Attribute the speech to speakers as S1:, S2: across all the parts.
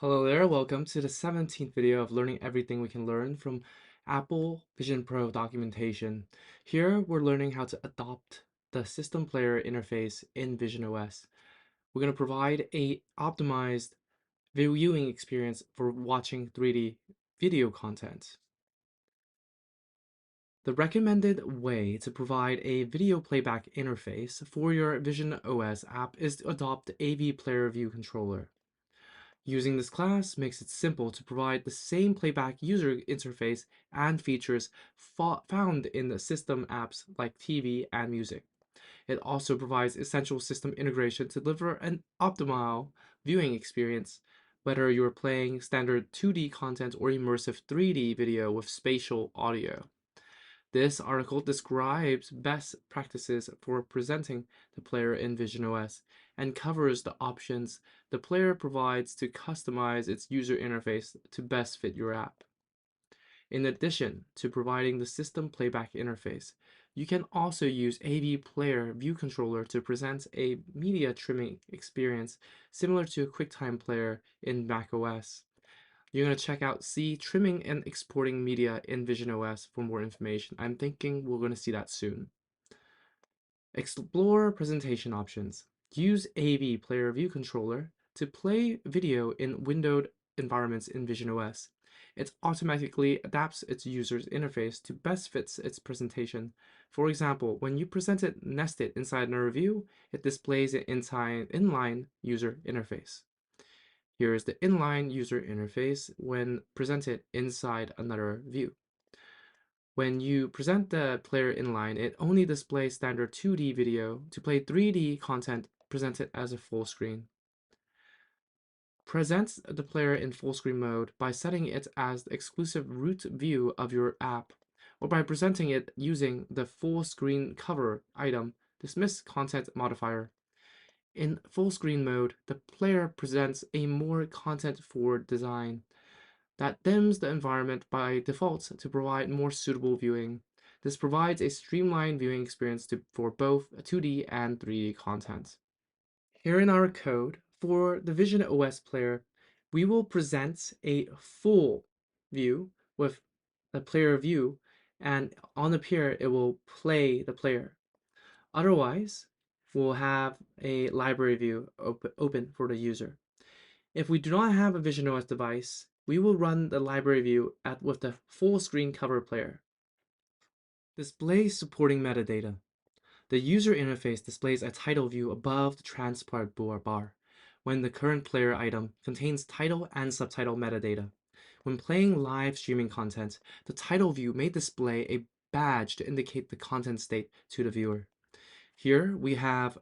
S1: Hello there, welcome to the 17th video of learning everything we can learn from Apple Vision Pro documentation. Here we're learning how to adopt the system player interface in VisionOS. We're going to provide a optimized viewing experience for watching 3D video content. The recommended way to provide a video playback interface for your VisionOS app is to adopt the AV Player View controller. Using this class makes it simple to provide the same playback user interface and features found in the system apps like TV and music. It also provides essential system integration to deliver an optimal viewing experience, whether you're playing standard 2D content or immersive 3D video with spatial audio. This article describes best practices for presenting the player in VisionOS and covers the options the player provides to customize its user interface to best fit your app. In addition to providing the system playback interface, you can also use AV Player View Controller to present a media trimming experience similar to a QuickTime Player in macOS. You're going to check out C, trimming and exporting media in VisionOS for more information. I'm thinking we're going to see that soon. Explore presentation options. Use AV Player View Controller to play video in windowed environments in VisionOS. It automatically adapts its user's interface to best fits its presentation. For example, when you present it nested inside another view, it displays an inline user interface. Here is the inline user interface when presented inside another view. When you present the player inline, it only displays standard 2D video. To play 3D content, present it as a full screen. Presents the player in full screen mode by setting it as the exclusive root view of your app, or by presenting it using the full screen cover item dismiss content modifier. In full screen mode, the player presents a more content-forward design that dims the environment by default to provide more suitable viewing. This provides a streamlined viewing experience for both 2D and 3D content. Here in our code, for the VisionOS player, we will present a full view with the player view, and on the player, it will play the player. Otherwise, we'll have a library view open for the user. If we do not have a VisionOS device, we will run the library view with the full screen cover player. Display supporting metadata. The user interface displays a title view above the transport bar when the current player item contains title and subtitle metadata. When playing live streaming content, the title view may display a badge to indicate the content state to the viewer. Here we have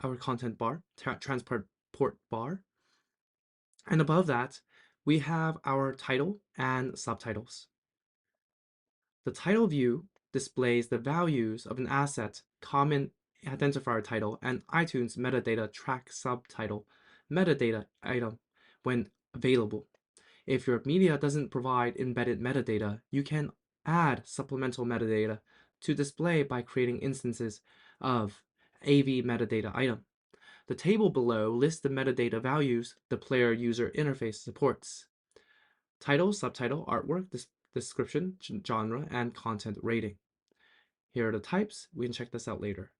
S1: our content bar, transport bar, and above that, we have our title and subtitles. The title view displays the values of an asset, common identifier title, and iTunes metadata track subtitle metadata item when available. If your media doesn't provide embedded metadata, you can add supplemental metadata to display by creating instances of AV metadata item. The table below lists the metadata values the player user interface supports. Title, subtitle, artwork, description, genre, and content rating. Here are the types. We can check this out later.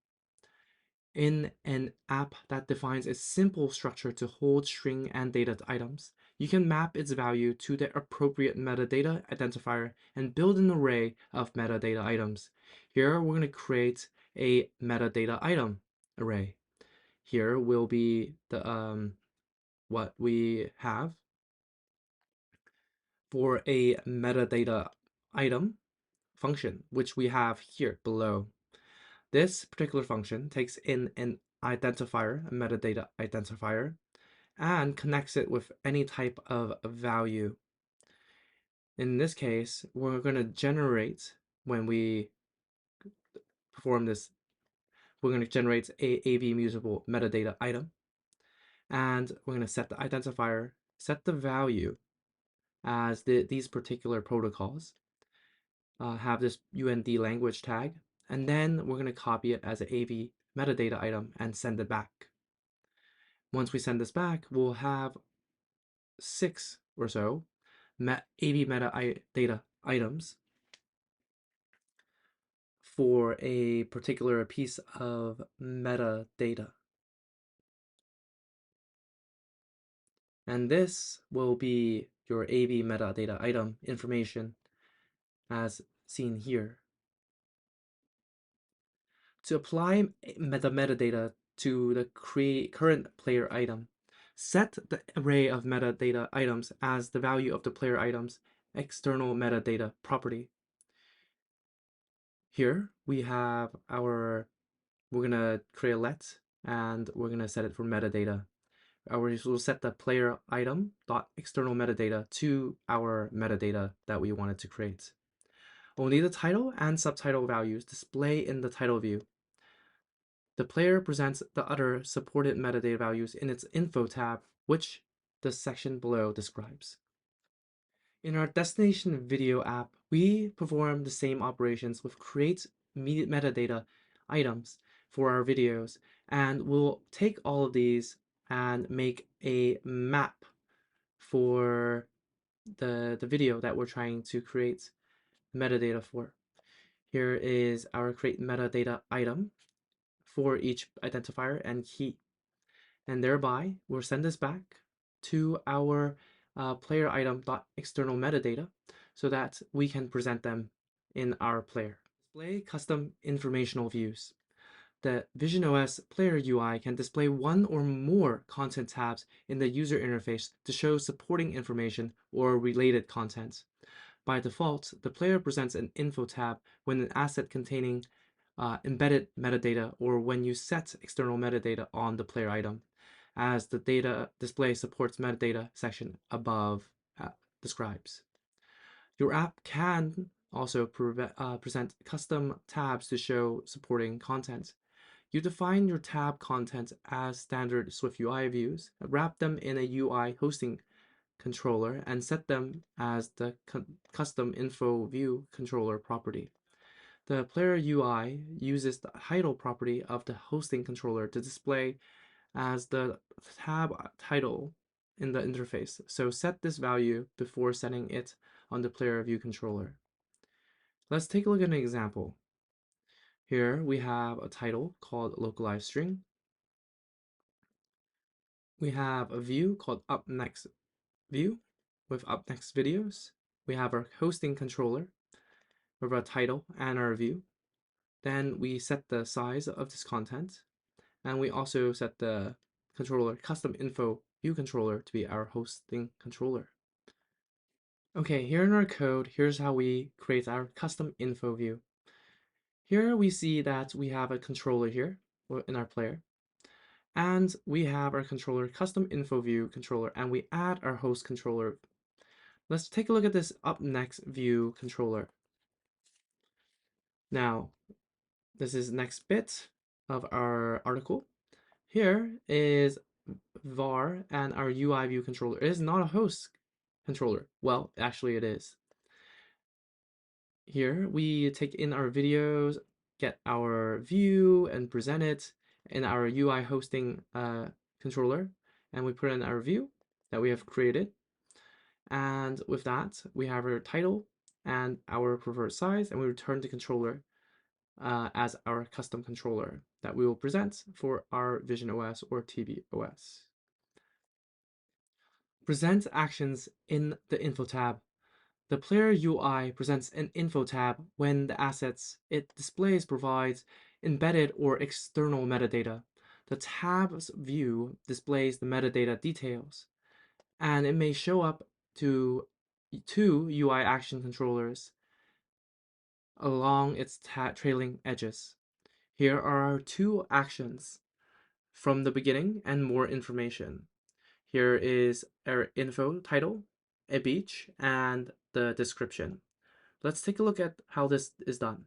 S1: In an app that defines a simple structure to hold string and data items, you can map its value to the appropriate metadata identifier and build an array of metadata items. Here we're going to create a metadata item array. Here will be the what we have for a metadata item function, which we have here below. This particular function takes in an identifier, a metadata identifier, and connects it with any type of value. In this case, we're going to generate, when we perform this, we're going to generate a AV mutable metadata item, and we're going to set the identifier, set the value as these particular protocols have this UND language tag, and then we're going to copy it as an AV metadata item and send it back. Once we send this back, we'll have 6 or so AB metadata items for a particular piece of metadata. And this will be your AB metadata item information as seen here. To apply the metadata to the current player item, set the array of metadata items as the value of the player item's external metadata property. Here we have we're gonna create a let and we're gonna set it for metadata. We'll set the player item dot external metadata to our metadata that we wanted to create. Only the title and subtitle values display in the title view. The player presents the other supported metadata values in its info tab, which the section below describes. In our destination video app, we perform the same operations with create metadata items for our videos, and we'll take all of these and make a map for the video that we're trying to create metadata for. Here is our create metadata item for each identifier and key. And thereby, we'll send this back to our player item.external metadata so that we can present them in our player. Display custom informational views. The VisionOS Player UI can display one or more content tabs in the user interface to show supporting information or related content. By default, the player presents an info tab when an asset containing embedded metadata or when you set external metadata on the player item, as the data display supports metadata section above describes. Your app can also present custom tabs to show supporting content. You define your tab content as standard Swift UI views, wrap them in a UI hosting controller, and set them as the custom info view controller property. The player UI uses the title property of the hosting controller to display as the tab title in the interface. So set this value before setting it on the player view controller. Let's take a look at an example. Here we have a title called localized string. We have a view called up next view with up next videos. We have our hosting controller with our title and our view. Then we set the size of this content, and we also set the controller custom info view controller to be our hosting controller. Okay, here in our code, here's how we create our custom info view. Here we see that we have a controller here in our player, and we have our controller custom info view controller, and we add our host controller. Let's take a look at this up next view controller. Now, this is next bit of our article. Here is var and our UI view controller. It is not a host controller. Well, actually it is. Here we take in our videos, get our view and present it in our UI hosting controller, and we put in our view that we have created. And with that, we have our title and our preferred size, and we return the controller as our custom controller that we will present for our VisionOS or tvOS. Present actions in the info tab. The player UI presents an info tab when the assets it displays provides embedded or external metadata. The tab's view displays the metadata details, and it may show up to two UI action controllers along its trailing edges. Here are our two actions from the beginning and more information. Here is our info title, a beach, and the description. Let's take a look at how this is done.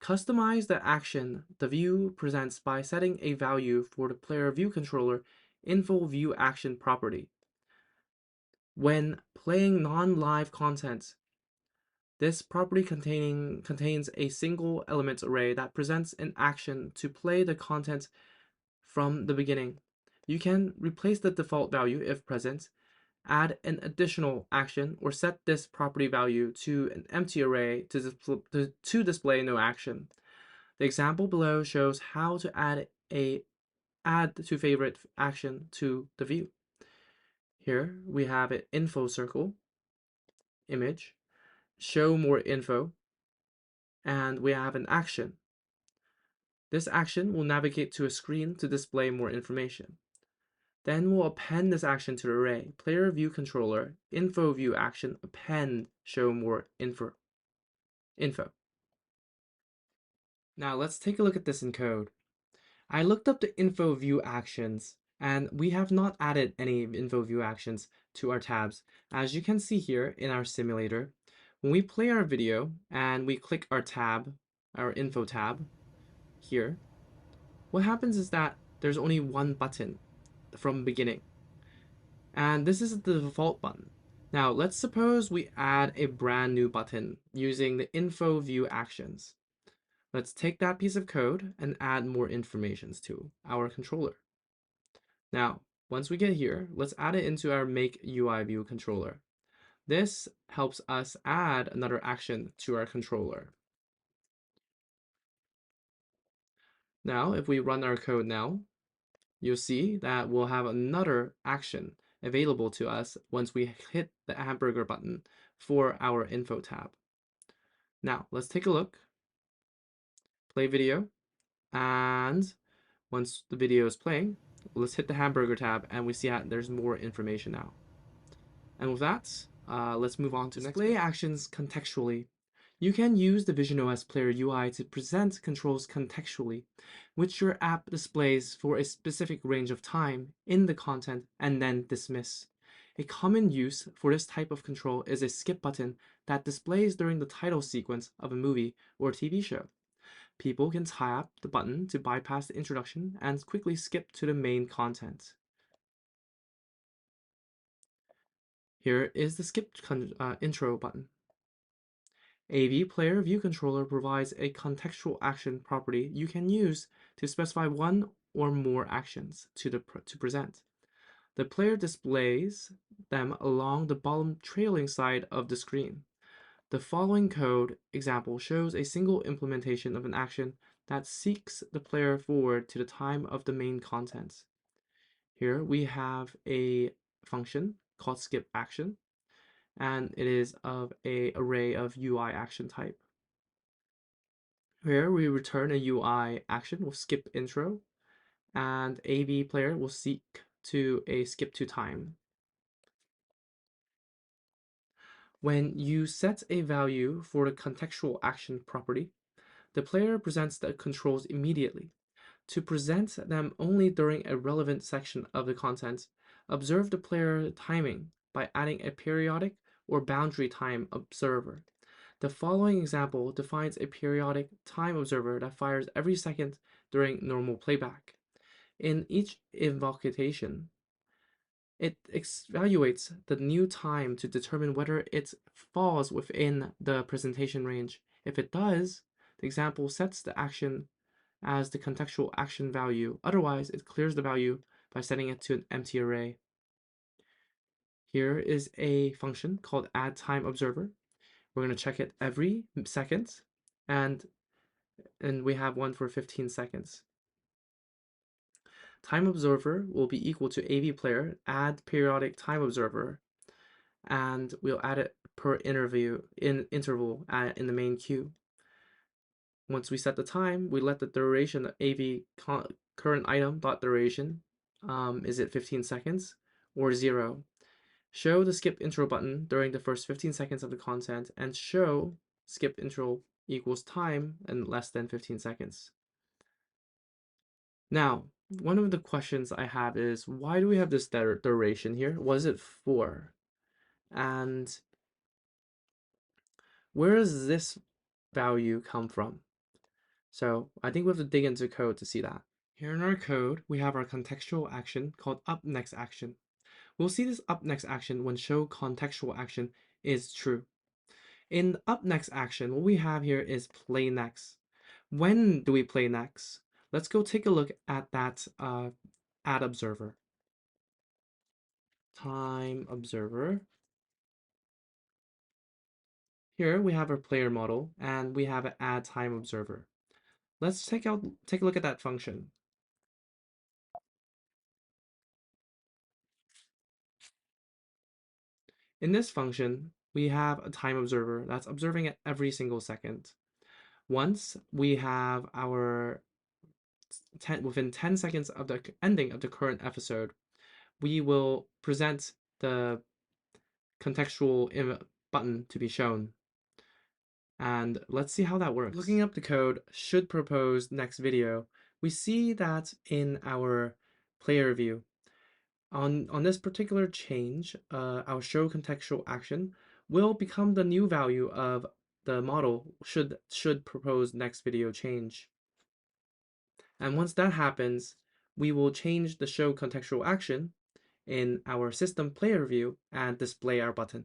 S1: Customize the action the view presents by setting a value for the player view controller info view action property. When playing non-live content, this property contains a single element array that presents an action to play the content from the beginning. You can replace the default value if present add an additional action, or set this property value to an empty array to display no action. The example below shows how to add a add to favorite action to the view. Here we have an info circle, image, show more info, and we have an action. This action will navigate to a screen to display more information. Then we'll append this action to the array. Player view controller, info view action, append, show more info. Now let's take a look at this in code. I looked up the info view actions, and we have not added any info view actions to our tabs. As you can see here in our simulator, when we play our video and we click our tab, our info tab here, what happens is that there's only one button from beginning. And this is the default button. Now let's suppose we add a brand new button using the info view actions. Let's take that piece of code and add more information to our controller. Now, once we get here, let's add it into our make UI view controller. This helps us add another action to our controller. Now, if we run our code now, you'll see that we'll have another action available to us once we hit the hamburger button for our info tab. Now, let's take a look. Play video, and once the video is playing, let's hit the hamburger tab, and we see that there's more information now. And with that, let's move on to display actions contextually. You can use the VisionOS Player UI to present controls contextually, which your app displays for a specific range of time in the content and then dismiss. A common use for this type of control is a skip button that displays during the title sequence of a movie or TV show. People can tap the button to bypass the introduction and quickly skip to the main content. Here is the skip intro button. AV Player View Controller provides a contextual action property you can use to specify one or more actions to present. The player displays them along the bottom trailing side of the screen. The following code example shows a single implementation of an action that seeks the player forward to the time of the main content. Here we have a function called skip action, and it is of an array of UI action type. Here we return a UI action with skip intro, and AV player will seek to a skip to time. When you set a value for the contextual action property, the player presents the controls immediately. To present them only during a relevant section of the content, observe the player timing by adding a periodic or boundary time observer. The following example defines a periodic time observer that fires every second during normal playback. In each invocation, it evaluates the new time to determine whether it falls within the presentation range. If it does, the example sets the action as the contextual action value. Otherwise, it clears the value by setting it to an empty array. Here is a function called add time observer. We're going to check it every second, and we have one for 15 seconds. Time observer will be equal to AV player add periodic time observer, and we'll add it per interval in the main queue. Once we set the time, we let the duration of AV current item dot duration is it 15 seconds or 0. Show the skip intro button during the first 15 seconds of the content, and show skip intro equals time and less than 15 seconds. Now, one of the questions I have is, why do we have this duration here? What is it for? And where does this value come from? So I think we have to dig into code to see that. Here in our code, we have our contextual action called up next action. We'll see this up next action when show contextual action is true. In up next action, what we have here is play next. When do we play next? Let's go take a look at that add observer. time observer. Here we have our player model and we have an add time observer. Let's take a look at that function. In this function, we have a time observer that's observing it every single second. Once we have our within 10 seconds of the ending of the current episode, we will present the contextual button to be shown. And let's see how that works. Looking up the code should propose next video, we see that in our player view, on this particular change, our show contextual action will become the new value of the model should propose next video change. And once that happens, we will change the show contextual action in our system player view and display our button.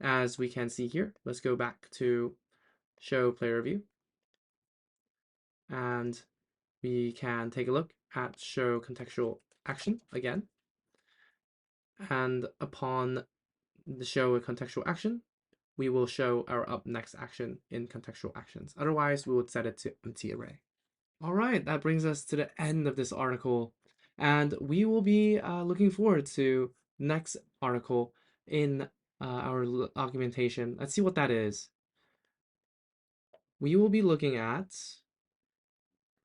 S1: As we can see here, let's go back to show player view. And we can take a look at show contextual action again. And upon the show a contextual action, we will show our up next action in contextual actions. Otherwise, we would set it to empty array. All right, that brings us to the end of this article. And we will be looking forward to next article in our documentation. Let's see what that is. We will be looking at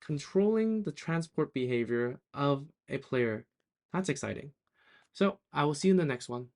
S1: controlling the transport behavior of a player. That's exciting. So I will see you in the next one.